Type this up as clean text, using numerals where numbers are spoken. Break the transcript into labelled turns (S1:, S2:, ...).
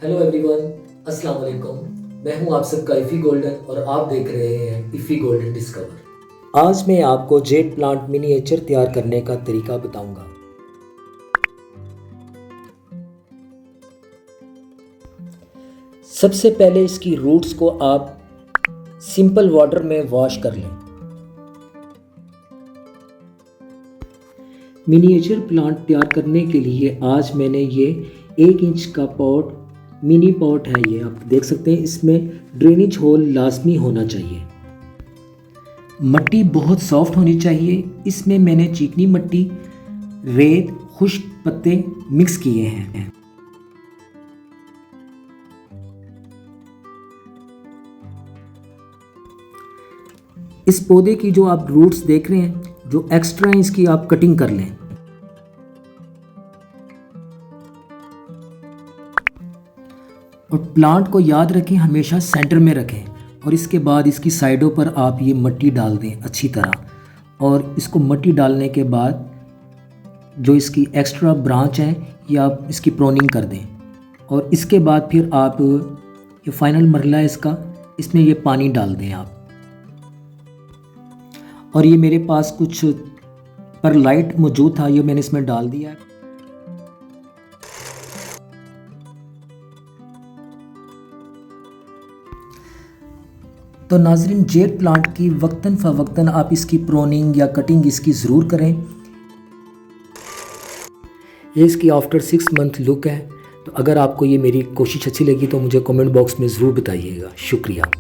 S1: Hello everyone, अस्सलाम वालेकुम। मैं हूं आप सबका इफ़ी गोल्डन और आप देख रहे हैं इफ़ी गोल्डन डिस्कवर। आज मैं आपको जेट प्लांट मिनिएचर तैयार करने का तरीका बताऊंगा। सबसे पहले इसकी रूट्स को आप सिंपल वाटर में वॉश कर लें। मिनिएचर प्लांट तैयार करने के लिए आज मैंने ये 1 इंच का पॉट, मिनी पॉट है ये, आप देख सकते हैं। इसमें ड्रेनेज होल लाजमी होना चाहिए। मट्टी बहुत सॉफ्ट होनी चाहिए। इसमें मैंने चिकनी मट्टी, रेत, खुश्क पत्ते मिक्स किए हैं। इस पौधे की जो आप रूट्स देख रहे हैं, जो एक्स्ट्रा है, इसकी आप कटिंग कर लें। और प्लांट को याद रखें, हमेशा सेंटर में रखें। और इसके बाद इसकी साइडों पर आप ये मट्टी डाल दें अच्छी तरह। और इसको मट्टी डालने के बाद जो इसकी एक्स्ट्रा ब्रांच है ये आप इसकी प्रोनिंग कर दें। और इसके बाद फिर आप ये फाइनल मरला है इसका, इसमें ये पानी डाल दें आप। और ये मेरे पास कुछ परलाइट मौजूद था, ये मैंने इसमें डाल दिया है। तो नाज़रीन, जेट प्लांट की वक्तन फ़वक्तन आप इसकी प्रोनिंग या कटिंग इसकी ज़रूर करें। ये इसकी आफ्टर 6 मंथ लुक है। तो अगर आपको ये मेरी कोशिश अच्छी लगी तो मुझे कमेंट बॉक्स में ज़रूर बताइएगा। शुक्रिया।